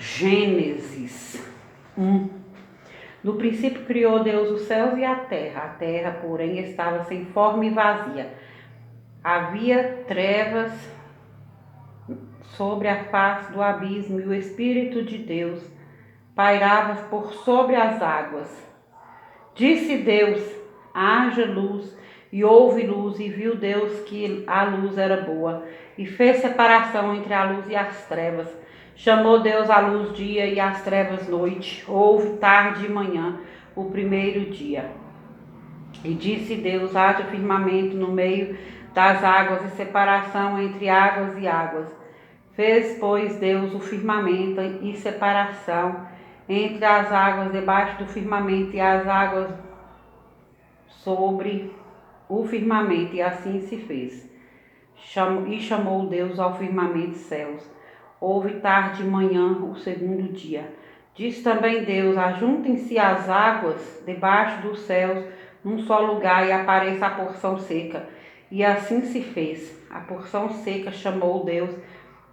Gênesis 1. No princípio criou Deus os céus e a terra, porém, estava sem forma e vazia. Havia trevas sobre a face do abismo e o Espírito de Deus pairava por sobre as águas. Disse Deus: haja luz, e houve luz, e viu Deus que a luz era boa, e fez separação entre a luz e as trevas. Chamou Deus a luz dia e as trevas noite. Houve tarde e manhã, o primeiro dia. E disse Deus: haja firmamento no meio das águas e separação entre águas e águas. Fez, pois, Deus o firmamento e separação entre as águas debaixo do firmamento e as águas sobre o firmamento, e assim se fez. E chamou Deus ao firmamento céus. Houve tarde e manhã, o segundo dia. Disse também Deus: ajuntem-se as águas debaixo dos céus num só lugar, e apareça a porção seca. E assim se fez. A porção seca chamou Deus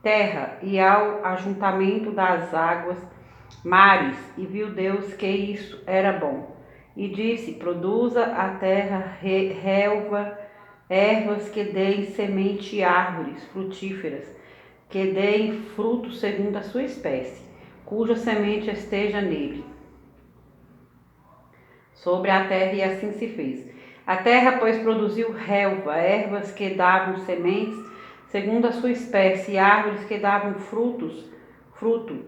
terra, e ao ajuntamento das águas mares. E viu Deus que isso era bom. E disse: produza a terra relva, ervas que deem semente e árvores frutíferas, que deem fruto segundo a sua espécie, cuja semente esteja nele, sobre a terra, e assim se fez. A terra, pois, produziu relva, ervas que davam sementes segundo a sua espécie, e árvores que davam fruto,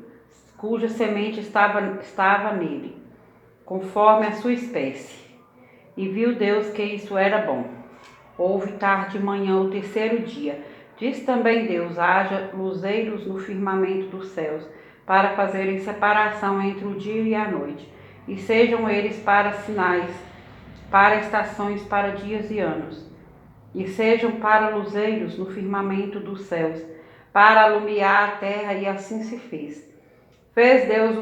cuja semente estava nele, conforme a sua espécie. E viu Deus que isso era bom. Houve tarde e manhã, o terceiro dia. Disse também Deus: haja luzeiros no firmamento dos céus, para fazerem separação entre o dia e a noite, e sejam eles para sinais, para estações, para dias e anos, e sejam para luzeiros no firmamento dos céus, para alumiar a terra, e assim se fez. Fez Deus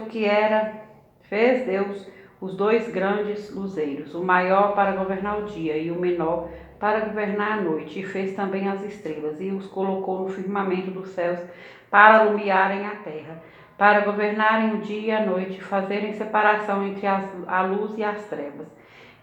os dois grandes luzeiros, o maior para governar o dia e o menor para governar a noite, e fez também as estrelas, e os colocou no firmamento dos céus para alumiarem a terra, para governarem o dia e a noite, e fazerem separação entre a luz e as trevas.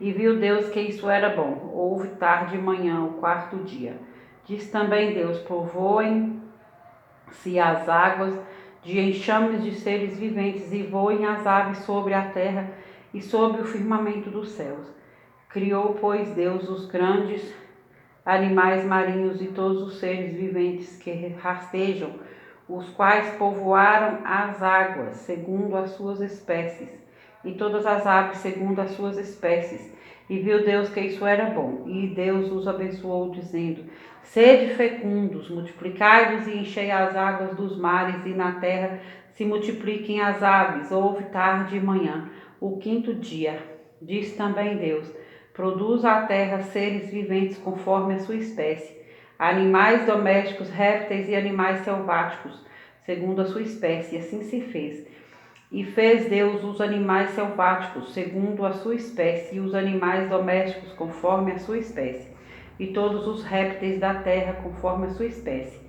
E viu Deus que isso era bom. Houve tarde e manhã, o quarto dia. Disse também Deus: povoem-se as águas de enxames de seres viventes, e voem as aves sobre a terra e sobre o firmamento dos céus. Criou, pois, Deus os grandes animais marinhos e todos os seres viventes que rastejam, os quais povoaram as águas segundo as suas espécies, e todas as aves segundo as suas espécies. E viu Deus que isso era bom. E Deus os abençoou, dizendo: sede fecundos, multiplicai-vos e enchei as águas dos mares, e na terra se multipliquem as aves. Houve tarde e manhã, o quinto dia. Disse também Deus: produza a terra seres viventes conforme a sua espécie, animais domésticos, répteis e animais selváticos, segundo a sua espécie. E assim se fez. E fez Deus os animais selváticos, segundo a sua espécie, e os animais domésticos, conforme a sua espécie, e todos os répteis da terra, conforme a sua espécie.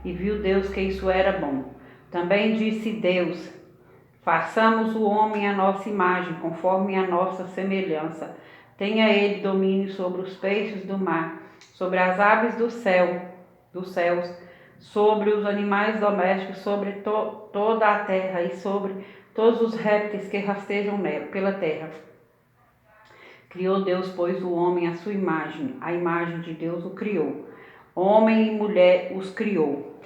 E viu Deus que isso era bom. Também disse Deus: façamos o homem à nossa imagem, conforme a nossa semelhança. Tenha ele domínio sobre os peixes do mar, sobre as aves dos céus, sobre os animais domésticos, sobre toda a terra, e sobre todos os répteis que rastejam pela terra. Criou Deus, pois, o homem à sua imagem, a imagem de Deus o criou. Homem e mulher os criou.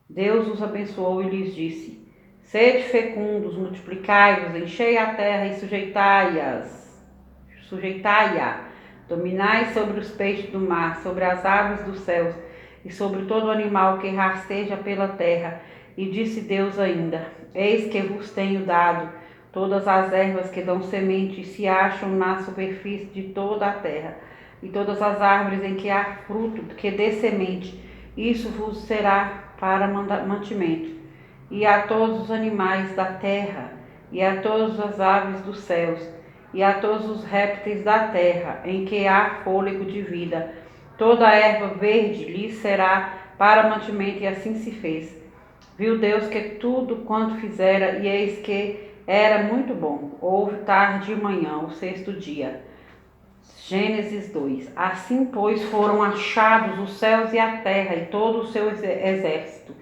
Deus os abençoou e lhes disse: sede fecundos, multiplicai-vos, enchei a terra e sujeitai-a, dominai sobre os peixes do mar, sobre as aves dos céus, e sobre todo animal que rasteja pela terra. E disse Deus ainda: eis que vos tenho dado todas as ervas que dão semente e se acham na superfície de toda a terra, e todas as árvores em que há fruto que dê semente, isso vos será para mantimento. E a todos os animais da terra, e a todas as aves dos céus, e a todos os répteis da terra, em que há fôlego de vida, toda a erva verde lhes será para mantimento. E assim se fez. Viu Deus que tudo quanto fizera, e eis que era muito bom. Houve tarde e manhã, o sexto dia. Gênesis 2. Assim, pois, foram achados os céus e a terra e todo o seu exército.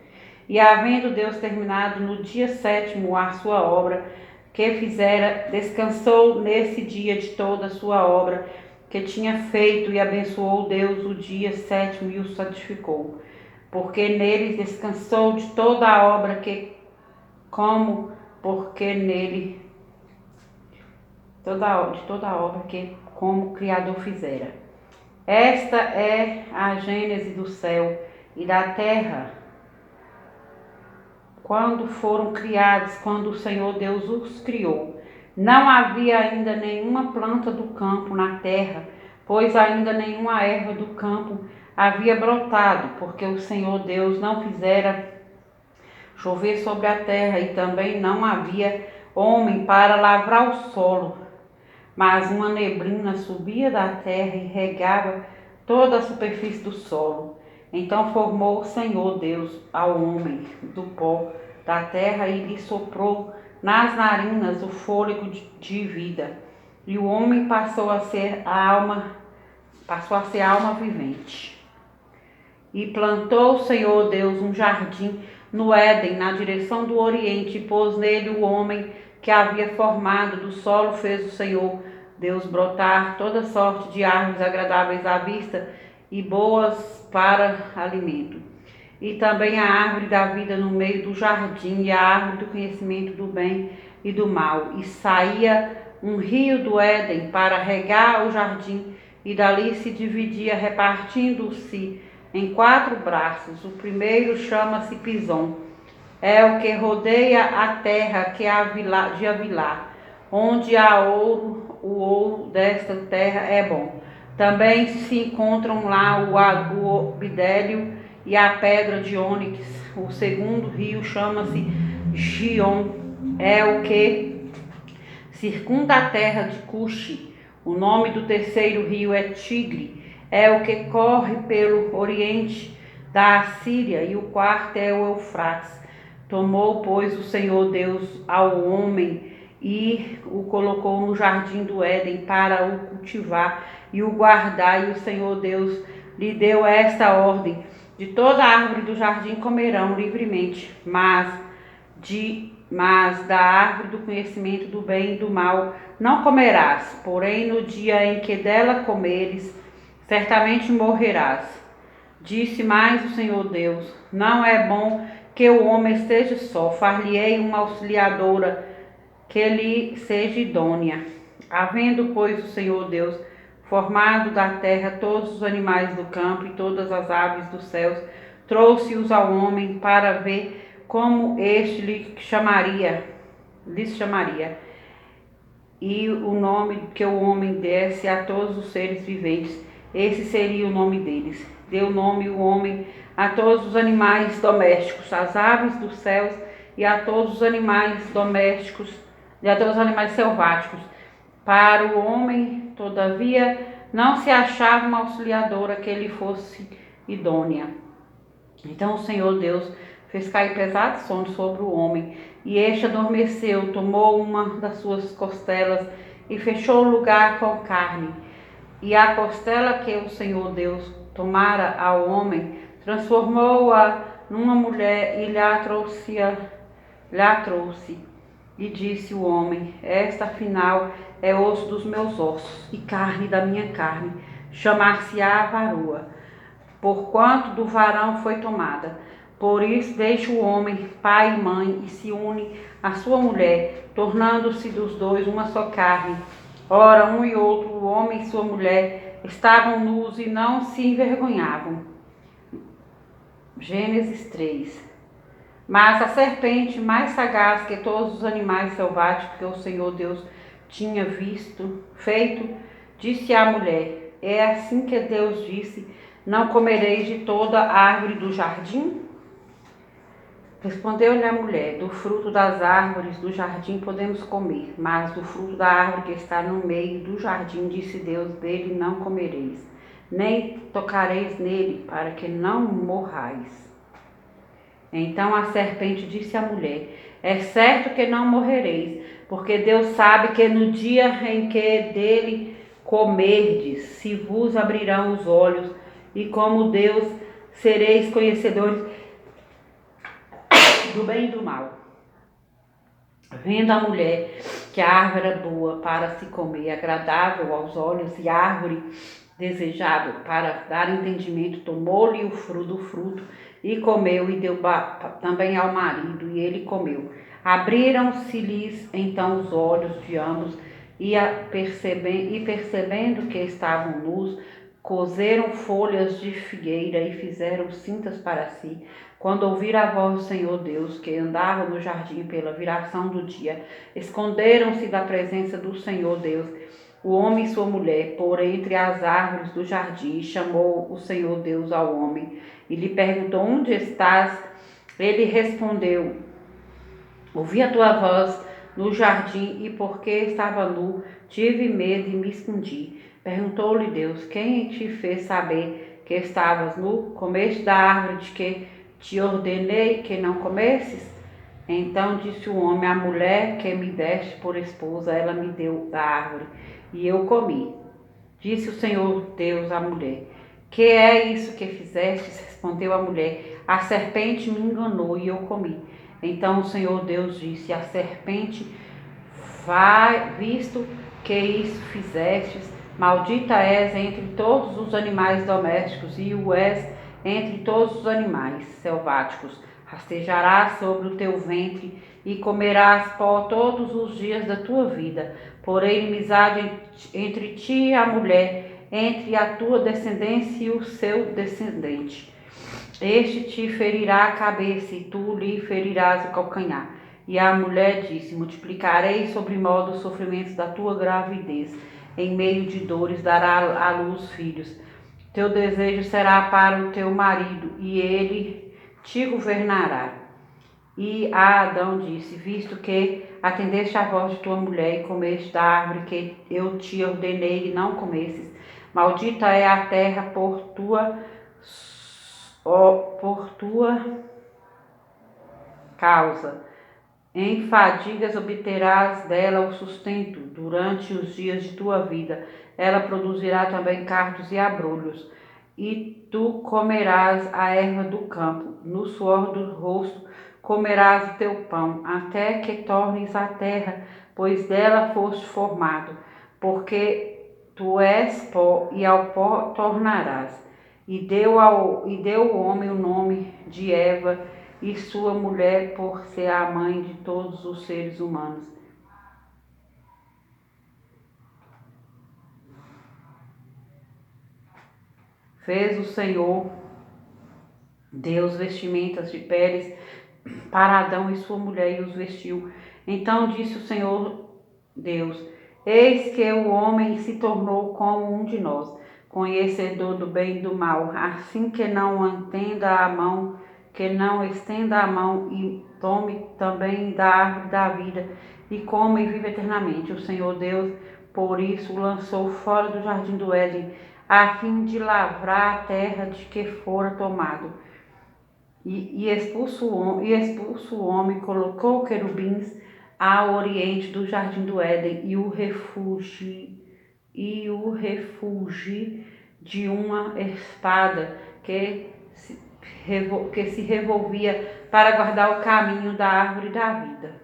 E havendo Deus terminado no dia sétimo a sua obra que fizera, descansou nesse dia de toda a sua obra que tinha feito, e abençoou Deus o dia sétimo e o santificou, porque nele descansou de toda a obra porque nele de toda a obra que como o Criador fizera. Esta é a gênese do céu e da terra, quando foram criados, quando o Senhor Deus os criou. Não havia ainda nenhuma planta do campo na terra, pois ainda nenhuma erva do campo havia brotado, porque o Senhor Deus não fizera chover sobre a terra, e também não havia homem para lavrar o solo. Mas uma neblina subia da terra e regava toda a superfície do solo. Então formou o Senhor Deus ao homem do pó da terra e lhe soprou nas narinas o fôlego de vida. E o homem passou a ser alma vivente. E plantou o Senhor Deus um jardim no Éden, na direção do Oriente, e pôs nele o homem que havia formado. Do solo fez o Senhor Deus brotar toda sorte de árvores agradáveis à vista e boas para alimento. E também a árvore da vida no meio do jardim, e a árvore do conhecimento do bem e do mal. E saía um rio do Éden para regar o jardim, e dali se dividia, repartindo-se em 4 braços. O primeiro chama-se Pison, é o que rodeia a terra de Avilá, onde há ouro. O ouro desta terra é bom. Também se encontram lá o bidélio e a pedra de ônix. O segundo rio chama-se Gion, é o que circunda a terra de Cuxi. O nome do terceiro rio é Tigre, é o que corre pelo oriente da Assíria. E o quarto é o Eufrates. Tomou, pois, o Senhor Deus ao homem e o colocou no jardim do Éden para o cultivar e o guardar. E o Senhor Deus lhe deu esta ordem: de toda árvore do jardim comerão livremente, mas da árvore do conhecimento do bem e do mal não comerás, porém no dia em que dela comeres, certamente morrerás. Disse mais o Senhor Deus: não é bom que o homem esteja só, far-lhe-ei uma auxiliadora que lhe seja idônea. Havendo, pois, o Senhor Deus formado da terra todos os animais do campo e todas as aves dos céus, trouxe-os ao homem para ver como este lhes chamaria. E o nome que o homem desse a todos os seres viventes, esse seria o nome deles. Deu nome o homem a todos os animais domésticos, às aves dos céus e a todos os animais domésticos e a todos os animais selváticos. Para o homem, todavia, não se achava uma auxiliadora que lhe fosse idônea. Então o Senhor Deus fez cair pesado sono sobre o homem, e este adormeceu, tomou uma das suas costelas e fechou o lugar com carne. E a costela que o Senhor Deus tomara ao homem, transformou-a numa mulher e lhe trouxe. E disse o homem: esta afinal é osso dos meus ossos e carne da minha carne, chamar-se-á varoa, porquanto do varão foi tomada. Por isso deixa o homem pai e mãe e se une à sua mulher, tornando-se dos dois uma só carne. Ora, um e outro, o homem e sua mulher, estavam nus e não se envergonhavam. Gênesis 3. Mas a serpente, mais sagaz que todos os animais selváticos que o Senhor Deus tinha feito, disse à mulher: é assim que Deus disse: não comereis de toda a árvore do jardim? Respondeu-lhe a mulher: do fruto das árvores do jardim podemos comer, mas do fruto da árvore que está no meio do jardim, disse Deus, dele não comereis, nem tocareis nele, para que não morrais. Então a serpente disse à mulher: é certo que não morrereis, porque Deus sabe que no dia em que dele comerdes, se vos abrirão os olhos, e como Deus sereis conhecedores do bem e do mal. Vendo a mulher que a árvore era boa para se comer, agradável aos olhos, e árvore desejável para dar entendimento, tomou-lhe o fruto do fruto e comeu, e deu também ao marido, e ele comeu. Abriram-se-lhes então os olhos de ambos, e percebendo que estavam nus, coseram folhas de figueira e fizeram cintas para si. Quando ouviram a voz do Senhor Deus, que andava no jardim pela viração do dia, esconderam-se da presença do Senhor Deus, o homem e sua mulher, por entre as árvores do jardim. E chamou o Senhor Deus ao homem e lhe perguntou: onde estás? Ele respondeu: ouvi a tua voz no jardim, e porque estava nu, tive medo e me escondi. Perguntou-lhe Deus: quem te fez saber que estavas nu? Comeste da árvore de que te ordenei que não comesses? Então disse o homem: a mulher que me deste por esposa, ela me deu da árvore, e eu comi. Disse o Senhor Deus à mulher: que é isso que fizestes? Respondeu a mulher: a serpente me enganou e eu comi. Então o Senhor Deus disse: a serpente, visto que isso fizestes, maldita és entre todos os animais domésticos, e o és entre todos os animais selváticos. Rastejarás sobre o teu ventre e comerás pó todos os dias da tua vida. Porém, inimizade entre ti e a mulher, entre a tua descendência e o seu descendente. Este te ferirá a cabeça, e tu lhe ferirás o calcanhar. E a mulher disse: multiplicarei sobre modo os sofrimentos da tua gravidez. Em meio de dores dará à luz filhos. Teu desejo será para o teu marido, e ele te governará. E a Adão disse: visto que atendeste à voz de tua mulher e comeste da árvore que eu te ordenei e não comesses, maldita é a terra por tua causa. Em fadigas obterás dela o sustento durante os dias de tua vida. Ela produzirá também cardos e abrolhos, e tu comerás a erva do campo. No suor do rosto comerás o teu pão, até que tornes a terra, pois dela foste formado, porque tu és pó, e ao pó tornarás. E deu o homem o nome de Eva, e sua mulher, por ser a mãe de todos os seres humanos. Fez o Senhor Deus vestimentas de peles para Adão e sua mulher, e os vestiu. Então disse o Senhor Deus: eis que o homem se tornou como um de nós, conhecedor do bem e do mal, assim que não estenda a mão e tome também da árvore da vida, e coma e vive eternamente. O Senhor Deus, por isso, o lançou fora do jardim do Éden, a fim de lavrar a terra de que fora tomado. E expulso o homem, colocou querubins ao oriente do jardim do Éden, e o refugi de uma espada que se revolvia para guardar o caminho da árvore da vida.